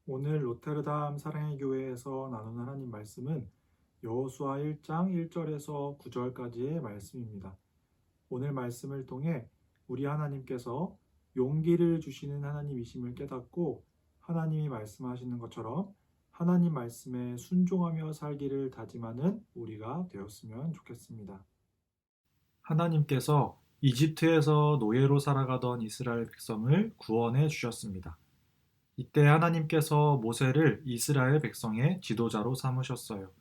오늘 로테르담 사랑의 교회에서 나눈 하나님 말씀은 여호수아 1장 1절에서 9절까지의 말씀입니다. 오늘 말씀을 통해 우리 하나님께서 용기를 주시는 하나님이심을 깨닫고 하나님이 말씀하시는 것처럼 하나님 말씀에 순종하며 살기를 다짐하는 우리가 되었으면 좋겠습니다. 하나님께서 이집트에서 노예로 살아가던 이스라엘 백성을 구원해 주셨습니다. 이때 하나님께서 모세를 이스라엘 백성의 지도자로 삼으셨어요.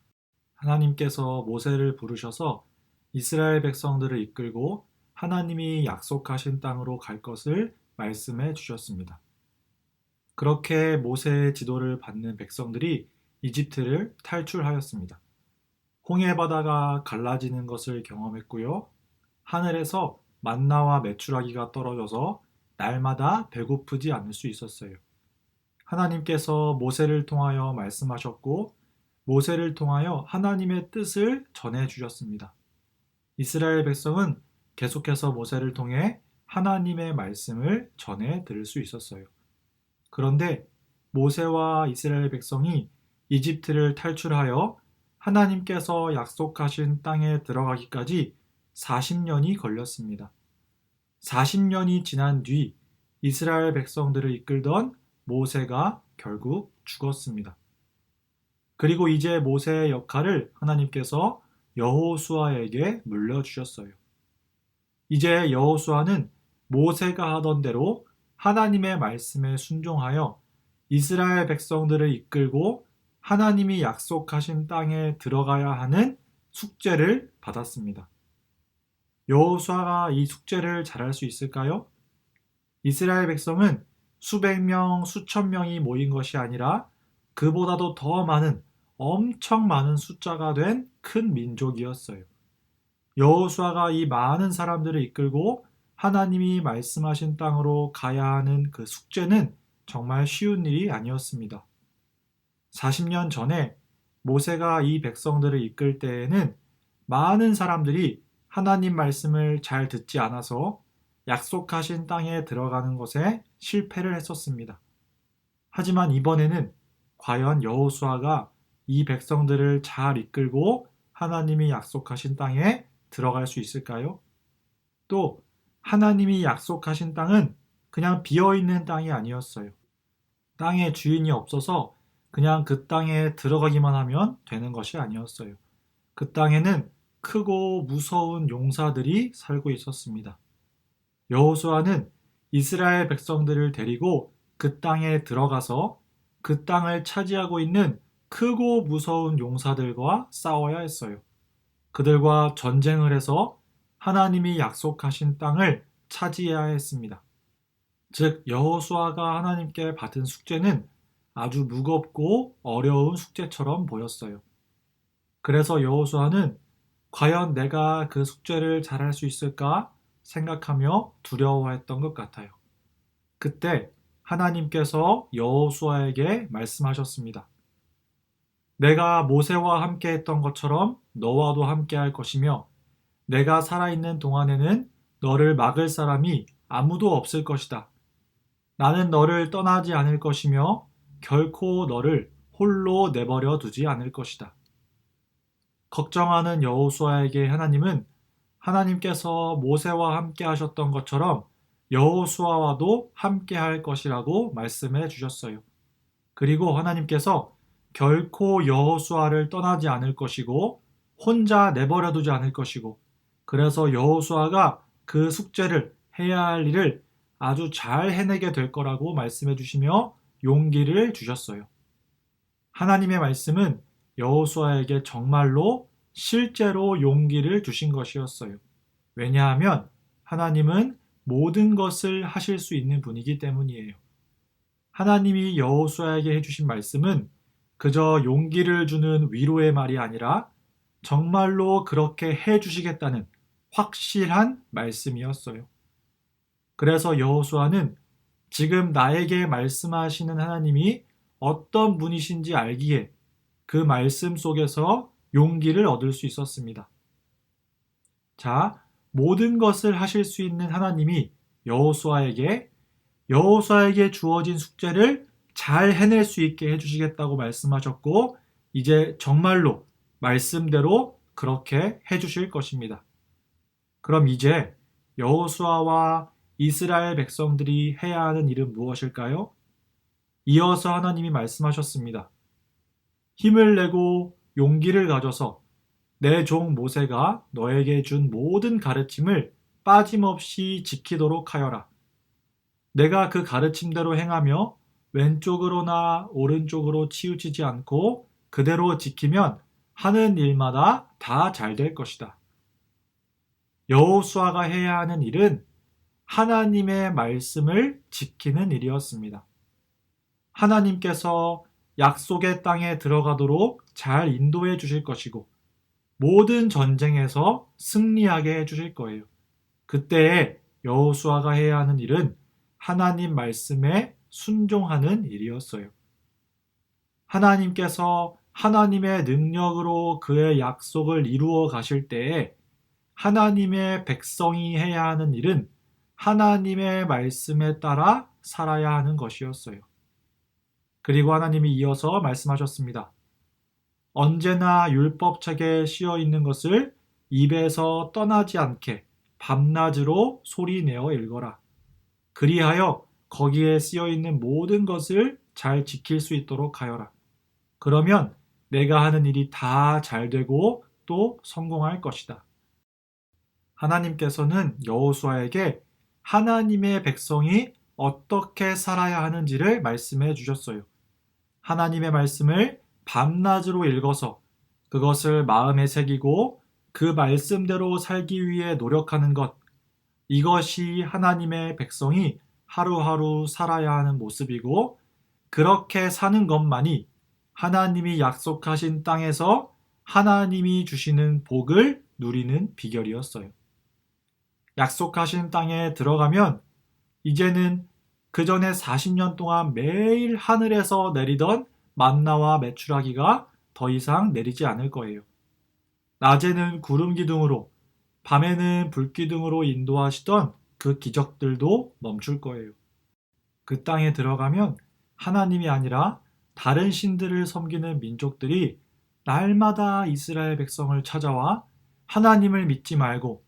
하나님께서 모세를 부르셔서 이스라엘 백성들을 이끌고 하나님이 약속하신 땅으로 갈 것을 말씀해 주셨습니다. 그렇게 모세의 지도를 받는 백성들이 이집트를 탈출하였습니다. 홍해 바다가 갈라지는 것을 경험했고요. 하늘에서 만나와 메추라기가 떨어져서 날마다 배고프지 않을 수 있었어요. 하나님께서 모세를 통하여 말씀하셨고 모세를 통하여 하나님의 뜻을 전해 주셨습니다. 이스라엘 백성은 계속해서 모세를 통해 하나님의 말씀을 전해 들을 수 있었어요. 그런데 모세와 이스라엘 백성이 이집트를 탈출하여 하나님께서 약속하신 땅에 들어가기까지 40년이 걸렸습니다. 40년이 지난 뒤 이스라엘 백성들을 이끌던 모세가 결국 죽었습니다. 그리고 이제 모세의 역할을 하나님께서 여호수아에게 물려주셨어요. 이제 여호수아는 모세가 하던 대로 하나님의 말씀에 순종하여 이스라엘 백성들을 이끌고 하나님이 약속하신 땅에 들어가야 하는 숙제를 받았습니다. 여호수아가 이 숙제를 잘할 수 있을까요? 이스라엘 백성은 수백 명, 수천 명이 모인 것이 아니라 그보다도 더 많은 엄청 많은 숫자가 된 큰 민족이었어요. 여호수아가 이 많은 사람들을 이끌고 하나님이 말씀하신 땅으로 가야 하는 그 숙제는 정말 쉬운 일이 아니었습니다. 40년 전에 모세가 이 백성들을 이끌 때에는 많은 사람들이 하나님 말씀을 잘 듣지 않아서 약속하신 땅에 들어가는 것에 실패를 했었습니다. 하지만 이번에는 과연 여호수아가 이 백성들을 잘 이끌고 하나님이 약속하신 땅에 들어갈 수 있을까요? 또 하나님이 약속하신 땅은 그냥 비어있는 땅이 아니었어요. 땅의 주인이 없어서 그냥 그 땅에 들어가기만 하면 되는 것이 아니었어요. 그 땅에는 크고 무서운 용사들이 살고 있었습니다. 여호수아는 이스라엘 백성들을 데리고 그 땅에 들어가서 그 땅을 차지하고 있는 크고 무서운 용사들과 싸워야 했어요. 그들과 전쟁을 해서 하나님이 약속하신 땅을 차지해야 했습니다. 즉 여호수아가 하나님께 받은 숙제는 아주 무겁고 어려운 숙제처럼 보였어요. 그래서 여호수아는 과연 내가 그 숙제를 잘할 수 있을까 생각하며 두려워했던 것 같아요. 그때 하나님께서 여호수아에게 말씀하셨습니다. 내가 모세와 함께 했던 것처럼 너와도 함께 할 것이며 내가 살아있는 동안에는 너를 막을 사람이 아무도 없을 것이다. 나는 너를 떠나지 않을 것이며 결코 너를 홀로 내버려 두지 않을 것이다. 걱정하는 여호수아에게 하나님은 하나님께서 모세와 함께 하셨던 것처럼 여호수아와도 함께 할 것이라고 말씀해 주셨어요. 그리고 하나님께서 결코 여호수아를 떠나지 않을 것이고 혼자 내버려 두지 않을 것이고 그래서 여호수아가 그 숙제를 해야 할 일을 아주 잘 해내게 될 거라고 말씀해 주시며 용기를 주셨어요. 하나님의 말씀은 여호수아에게 정말로 실제로 용기를 주신 것이었어요. 왜냐하면 하나님은 모든 것을 하실 수 있는 분이기 때문이에요. 하나님이 여호수아에게 해주신 말씀은 그저 용기를 주는 위로의 말이 아니라 정말로 그렇게 해주시겠다는 확실한 말씀이었어요. 그래서 여호수아는 지금 나에게 말씀하시는 하나님이 어떤 분이신지 알기에 그 말씀 속에서 용기를 얻을 수 있었습니다. 자, 모든 것을 하실 수 있는 하나님이 여호수아에게 주어진 숙제를 잘 해낼 수 있게 해주시겠다고 말씀하셨고, 이제 정말로 말씀대로 그렇게 해주실 것입니다. 그럼 이제 여호수아와 이스라엘 백성들이 해야 하는 일은 무엇일까요? 이어서 하나님이 말씀하셨습니다. 힘을 내고 용기를 가져서 내 종 모세가 너에게 준 모든 가르침을 빠짐없이 지키도록 하여라. 내가 그 가르침대로 행하며 왼쪽으로나 오른쪽으로 치우치지 않고 그대로 지키면 하는 일마다 다 잘 될 것이다. 여호수아가 해야 하는 일은 하나님의 말씀을 지키는 일이었습니다. 하나님께서 약속의 땅에 들어가도록 잘 인도해 주실 것이고 모든 전쟁에서 승리하게 해 주실 거예요. 그때에 여호수아가 해야 하는 일은 하나님 말씀에 순종하는 일이었어요. 하나님께서 하나님의 능력으로 그의 약속을 이루어 가실 때에 하나님의 백성이 해야 하는 일은 하나님의 말씀에 따라 살아야 하는 것이었어요. 그리고 하나님이 이어서 말씀하셨습니다. 언제나 율법책에 씌어 있는 것을 입에서 떠나지 않게 밤낮으로 소리내어 읽어라. 그리하여 거기에 쓰여 있는 모든 것을 잘 지킬 수 있도록 하여라. 그러면 내가 하는 일이 다 잘 되고 또 성공할 것이다. 하나님께서는 여호수아에게 하나님의 백성이 어떻게 살아야 하는지를 말씀해 주셨어요. 하나님의 말씀을 밤낮으로 읽어서 그것을 마음에 새기고 그 말씀대로 살기 위해 노력하는 것, 이것이 하나님의 백성이 하루하루 살아야 하는 모습이고, 그렇게 사는 것만이 하나님이 약속하신 땅에서 하나님이 주시는 복을 누리는 비결이었어요. 약속하신 땅에 들어가면 이제는 그 전에 40년 동안 매일 하늘에서 내리던 만나와 메추라기가 더 이상 내리지 않을 거예요. 낮에는 구름 기둥으로, 밤에는 불 기둥으로 인도하시던 그 기적들도 멈출 거예요. 그 땅에 들어가면 하나님이 아니라 다른 신들을 섬기는 민족들이 날마다 이스라엘 백성을 찾아와 하나님을 믿지 말고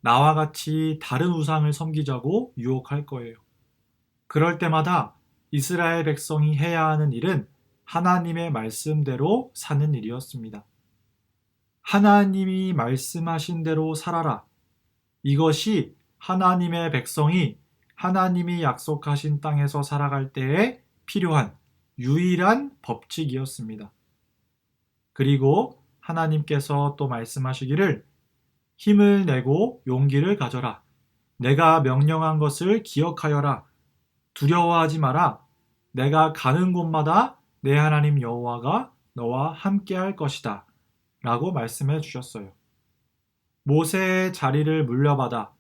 나와 같이 다른 우상을 섬기자고 유혹할 거예요. 그럴 때마다 이스라엘 백성이 해야 하는 일은 하나님의 말씀대로 사는 일이었습니다. 하나님이 말씀하신 대로 살아라. 이것이 하나님의 백성이 하나님이 약속하신 땅에서 살아갈 때에 필요한 유일한 법칙이었습니다. 그리고 하나님께서 또 말씀하시기를 힘을 내고 용기를 가져라. 내가 명령한 것을 기억하여라. 두려워하지 마라. 내가 가는 곳마다 내 하나님 여호와가 너와 함께 할 것이다. 라고 말씀해 주셨어요. 모세의 자리를 물려받아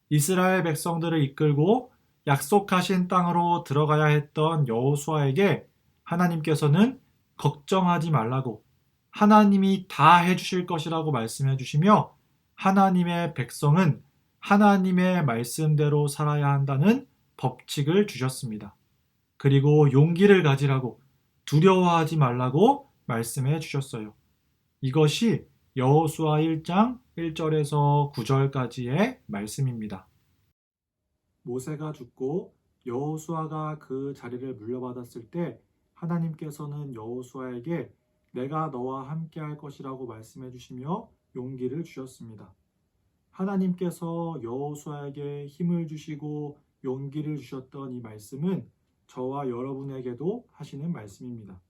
이스라엘 백성들을 이끌고 약속하신 땅으로 들어가야 했던 여호수아에게 하나님께서는 걱정하지 말라고 하나님이 다 해주실 것이라고 말씀해 주시며 하나님의 백성은 하나님의 말씀대로 살아야 한다는 법칙을 주셨습니다. 그리고 용기를 가지라고 두려워하지 말라고 말씀해 주셨어요. 이것이 여호수아 1장 1절에서 9절까지의 말씀입니다. 모세가 죽고 여호수아가 그 자리를 물려받았을 때 하나님께서는 여호수아에게 내가 너와 함께 할 것이라고 말씀해 주시며 용기를 주셨습니다. 하나님께서 여호수아에게 힘을 주시고 용기를 주셨던 이 말씀은 저와 여러분에게도 하시는 말씀입니다.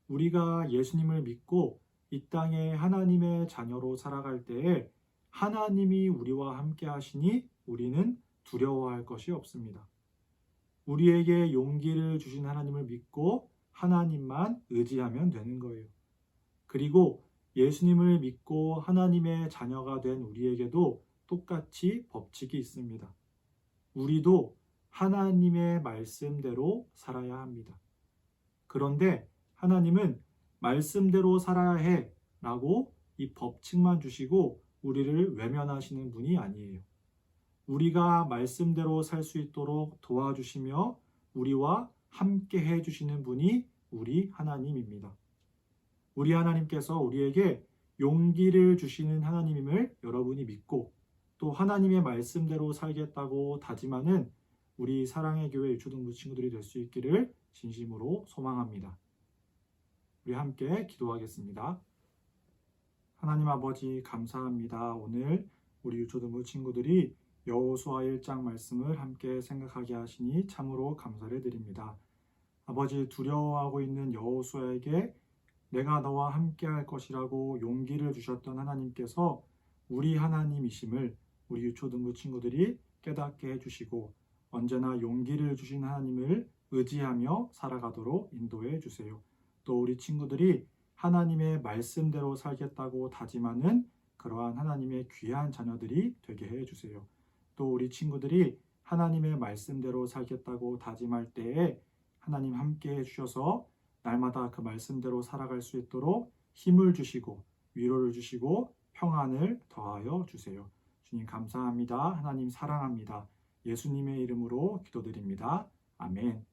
우리가 예수님을 믿고 이 땅에 하나님의 자녀로 살아갈 때에 하나님이 우리와 함께 하시니 우리는 두려워할 것이 없습니다. 우리에게 용기를 주신 하나님을 믿고 하나님만 의지하면 되는 거예요. 그리고 예수님을 믿고 하나님의 자녀가 된 우리에게도 똑같이 법칙이 있습니다. 우리도 하나님의 말씀대로 살아야 합니다. 그런데 하나님은 말씀대로 살아야 해 라고 이 법칙만 주시고 우리를 외면하시는 분이 아니에요. 우리가 말씀대로 살 수 있도록 도와주시며 우리와 함께 해주시는 분이 우리 하나님입니다. 우리 하나님께서 우리에게 용기를 주시는 하나님임을 여러분이 믿고 또 하나님의 말씀대로 살겠다고 다짐하는 우리 사랑의 교회 유초등부 친구들이 될 수 있기를 진심으로 소망합니다. 우리 함께 기도하겠습니다. 하나님 아버지 감사합니다. 오늘 우리 유초등부 친구들이 여호수아 1장 말씀을 함께 생각하게 하시니 참으로 감사를 드립니다. 아버지 두려워하고 있는 여호수아에게 내가 너와 함께 할 것이라고 용기를 주셨던 하나님께서 우리 하나님이심을 우리 유초등부 친구들이 깨닫게 해주시고 언제나 용기를 주신 하나님을 의지하며 살아가도록 인도해 주세요. 또 우리 친구들이 하나님의 말씀대로 살겠다고 다짐하는 그러한 하나님의 귀한 자녀들이 되게 해 주세요. 또 우리 친구들이 하나님의 말씀대로 살겠다고 다짐할 때에 하나님 함께 해주셔서 날마다 그 말씀대로 살아갈 수 있도록 힘을 주시고 위로를 주시고 평안을 더하여 주세요. 주님 감사합니다. 하나님 사랑합니다. 예수님의 이름으로 기도드립니다. 아멘.